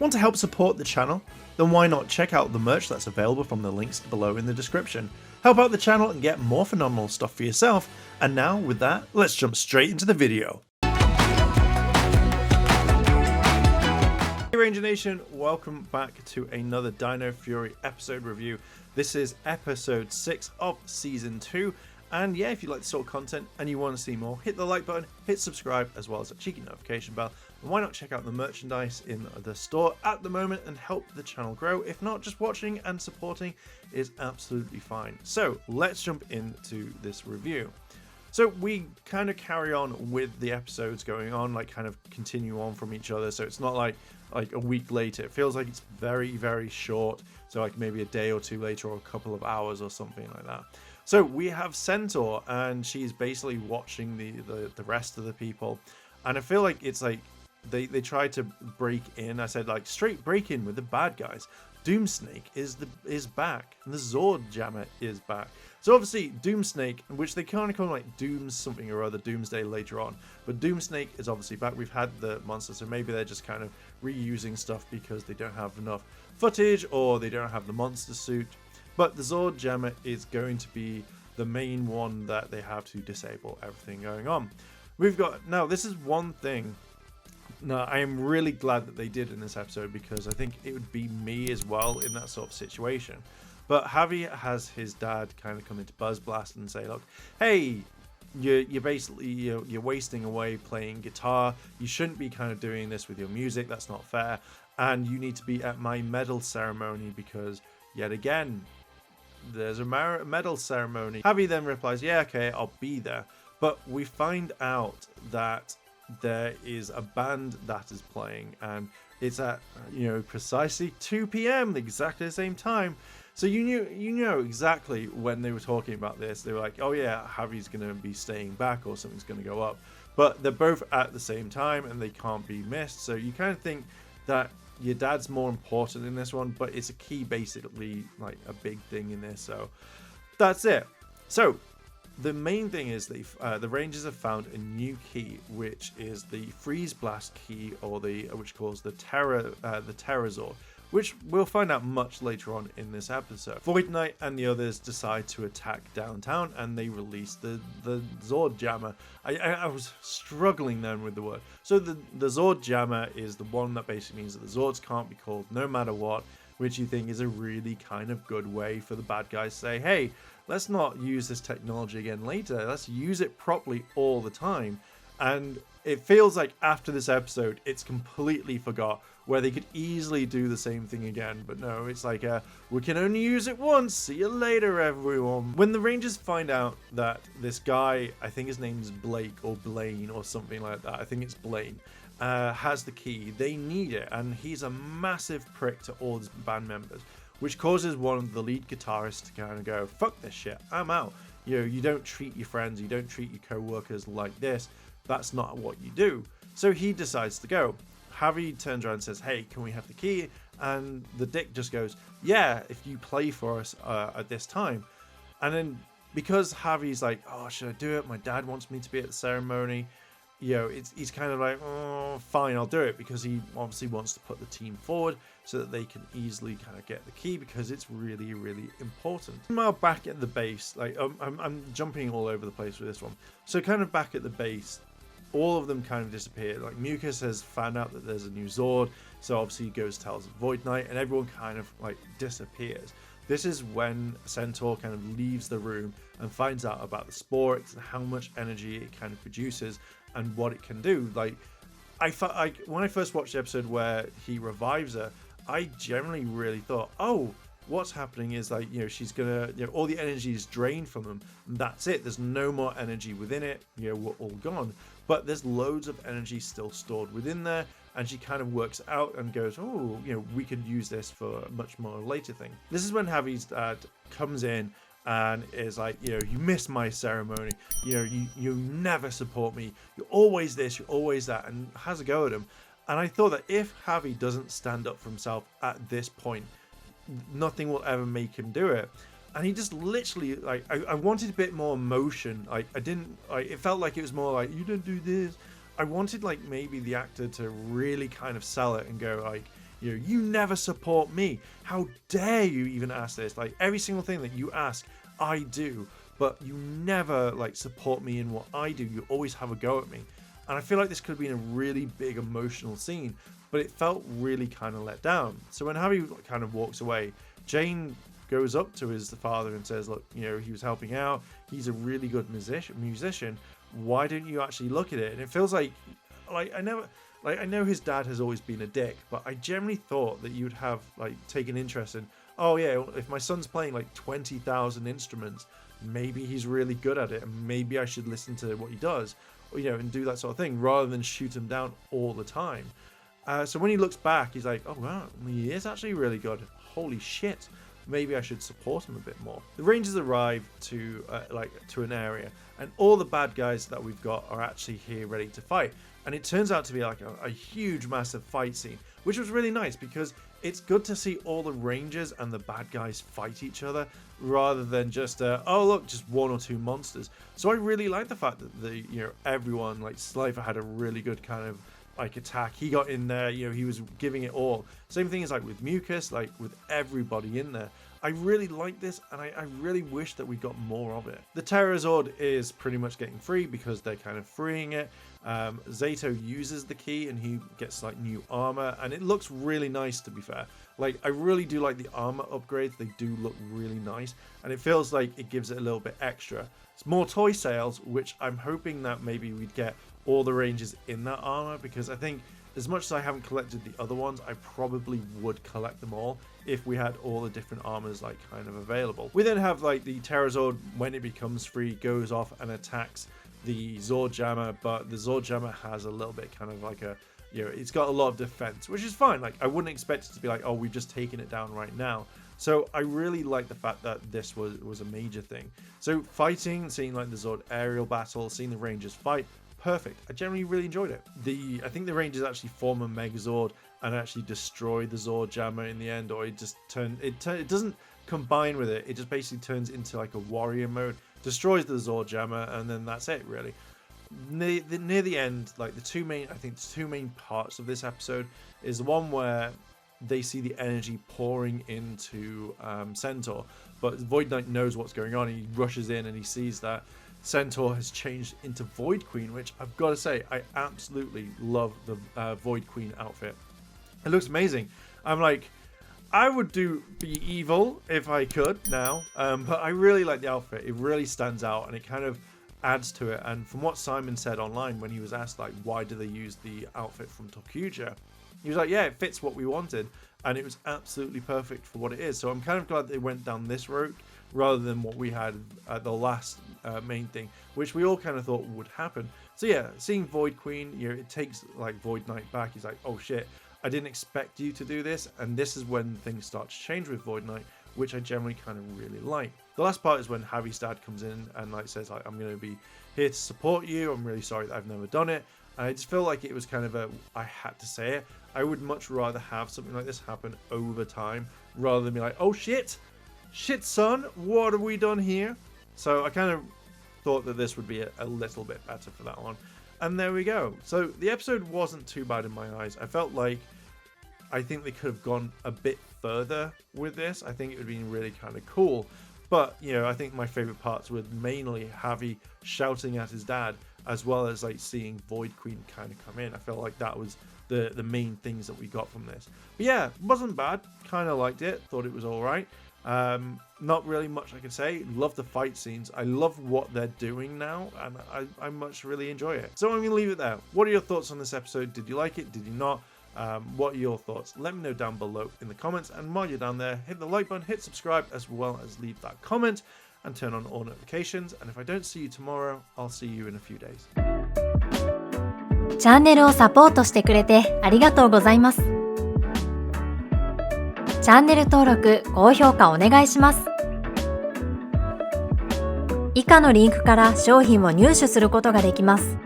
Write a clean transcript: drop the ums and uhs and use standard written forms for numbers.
Want to help support the channel? Then why not check out the merch that's available from the links below in the description. Help out the channel and get more phenomenal stuff for yourself. And now with that, let's jump straight into the video. Hey Ranger Nation, welcome back to another Dino Fury episode review. This is episode 6 of season 2. And yeah, if you like this sort of content and you want to see more, hit the like button, hit subscribe, as well as a cheeky notification bell. And why not check out the merchandise in the store at the moment and help the channel grow? If not, just watching and supporting is absolutely fine. So let's jump into this review. So we kind of carry on with the episodes going on, like kind of continue on from each other. So it's not like a week later. It feels like it's very, very short. So like maybe a day or two later or a couple of hours or something like that. So we have Centaur, and she's basically watching the rest of the people, and I feel like it's like they try to break in. I said like straight break in with the bad guys. Doomsnake is back, and the Zord Jammer is back. So obviously Doomsnake, which they kind of call like Dooms something or other, Doomsday later on, but Doomsnake is obviously back. We've had the monster, so maybe they're just kind of reusing stuff because they don't have enough footage or they don't have the monster suit. But the Zord Jammer is going to be the main one that they have to disable everything going on. We've got, now this is one thing. Now I am really glad that they did in this episode, because I think it would be me as well in that sort of situation. But Javi has his dad kind of come into Buzz Blast and say, look, hey, you're basically, you're wasting away playing guitar. You shouldn't be kind of doing this with your music. That's not fair. And you need to be at my medal ceremony, because yet again, there's a medal ceremony. Javi then replies, yeah, okay, I'll be there. But we find out that there is a band that is playing, and it's at, precisely 2 p.m, exactly the same time. So you know exactly when they were talking about this. They were like, oh yeah, Javi's going to be staying back or something's going to go up. But they're both at the same time and they can't be missed. So you kind of think that your dad's more important in this one, but it's a key, basically like a big thing in this. So that's it. So the main thing is the Rangers have found a new key, which is the Freeze Blast key, or which calls the Terrorzord, which we'll find out much later on in this episode. Void Knight and the others decide to attack downtown, and they release the Zord Jammer. I was struggling then with the word. So the Zord Jammer is the one that basically means that the Zords can't be called no matter what, which you think is a really kind of good way for the bad guys to say, hey, let's not use this technology again later. Let's use it properly all the time. And it feels like after this episode, it's completely forgot, where they could easily do the same thing again. But no, it's like, we can only use it once. See you later, everyone. When the Rangers find out that this guy, I think his name's Blake or Blaine or something like that, I think it's Blaine, has the key, they need it. And he's a massive prick to all his band members, which causes one of the lead guitarists to kind of go, fuck this shit, I'm out. You don't treat your friends, you don't treat your co-workers like this. That's not what you do. So he decides to go. Javi turns around and says, hey, can we have the key? And the dick just goes, yeah, if you play for us at this time. And then because Javi's like, oh, should I do it? My dad wants me to be at the ceremony. He's kind of like, oh, fine, I'll do it, because he obviously wants to put the team forward so that they can easily kind of get the key, because it's really, really important. Meanwhile, back at the base, like I'm jumping all over the place with this one. So kind of back at the base, all of them kind of disappear. Like Mucus has found out that there's a new Zord, so obviously he goes tells Void Knight, and everyone kind of like disappears. This is when Centaur kind of leaves the room and finds out about the spore and how much energy it kind of produces and what it can do. Like when I first watched the episode where he revives her, I generally really thought, oh, what's happening is like, she's gonna, all the energy is drained from them, and that's it. There's no more energy within it. We're all gone. But there's loads of energy still stored within there, and she kind of works out and goes, oh, we could use this for a much more later thing. This is when Javi's dad comes in and is like, you miss my ceremony. You never support me. You're always this, you're always that, and has a go at him. And I thought that if Javi doesn't stand up for himself at this point, nothing will ever make him do it. And he just literally, like, I wanted a bit more emotion. It felt like it was more like, you don't do this. I wanted, like, maybe the actor to really kind of sell it and go, like, you never support me. How dare you even ask this? Like every single thing that you ask, I do, but you never like support me in what I do. You always have a go at me. And I feel like this could have been a really big emotional scene, but it felt really kind of let down. So when Harry kind of walks away, Jane goes up to his father and says, look, he was helping out. He's a really good musician. Why don't you actually look at it? And it feels like I know his dad has always been a dick, but I generally thought that you'd have like taken interest in, oh yeah, if my son's playing like 20,000 instruments, maybe he's really good at it, and maybe I should listen to what he does, and do that sort of thing, rather than shoot him down all the time. So when he looks back, he's like, oh wow, he is actually really good. Holy shit. Maybe I should support him a bit more. The Rangers arrive to an area, and all the bad guys that we've got are actually here ready to fight. And it turns out to be like a huge, massive fight scene, which was really nice because it's good to see all the Rangers and the bad guys fight each other rather than just just one or two monsters. So I really like the fact that everyone, like Slifer had a really good kind of like attack. He got in there, he was giving it all. Same thing as like with Mucus, like with everybody in there. I really like this, and I really wish that we got more of it. The Terrorzord is pretty much getting free because they're kind of freeing it. Zato uses the key and he gets like new armor, and it looks really nice, to be fair. Like I really do like the armor upgrades. They do look really nice, and it feels like it gives it a little bit extra. It's more toy sales, which I'm hoping that maybe we'd get all the Rangers in that armor, because I think as much as I haven't collected the other ones, I probably would collect them all if we had all the different armors like kind of available. We then have like the Terrorzord, when it becomes free, goes off and attacks the Zord Jammer, but the Zord Jammer has a little bit kind of like it's got a lot of defense, which is fine. Like I wouldn't expect it to be like, oh, we've just taken it down right now. So I really like the fact that this was a major thing. So fighting, seeing like the Zord aerial battle, seeing the Rangers fight, perfect. I generally really enjoyed it. I think the Rangers actually form a Megazord and actually destroy the Zord Jammer in the end, or it just it doesn't combine with it. It just basically turns into like a warrior mode, destroys the Zord Jammer, and then that's it really. Near the end, like the two main parts of this episode is the one where they see the energy pouring into Centaur, but Void Knight knows what's going on. He rushes in and he sees that Centaur has changed into Void Queen, which I've got to say, I absolutely love the Void Queen outfit. It looks amazing. I'm like, I would be evil if I could now, but I really like the outfit. It really stands out and it kind of adds to it. And from what Simon said online when he was asked like, why do they use the outfit from Tokuja, he was like, yeah, it fits what we wanted, and it was absolutely perfect for what it is. So I'm kind of glad they went down this route rather than what we had at the last main thing, which we all kind of thought would happen. So yeah, seeing Void Queen, it takes like Void Knight back. He's like, oh shit, I didn't expect you to do this, and this is when things start to change with Void Knight, which I generally kind of really like. The last part is when Javi's dad comes in and like says like, I'm going to be here to support you. I'm really sorry that I've never done it. And I just feel like it was kind of I had to say it. I would much rather have something like this happen over time rather than be like, oh shit, son, what have we done here? So I kind of thought that this would be a little bit better for that one. And there we go. So the episode wasn't too bad in my eyes. I felt like I think they could have gone a bit further with this. I think it would have been really kind of cool. But, I think my favorite parts were mainly Javi shouting at his dad, as well as like seeing Void Queen kind of come in. I felt like that was the main things that we got from this. But yeah, wasn't bad. Kind of liked it. Thought it was all right. Not really much I could say. Love the fight scenes. I love what they're doing now, and I much really enjoy it. So I'm going to leave it there. What are your thoughts on this episode? Did you like it? Did you not? What are your thoughts? Let me know down below in the comments, and while you're down there, hit the like button, hit subscribe, as well as leave that comment and turn on all notifications. And if I don't see you tomorrow, I'll see you in a few days. チャンネルをサポートしてくれてありがとうございます。チャンネル登録、高評価お願いします。以下のリンクから商品を入手することができます。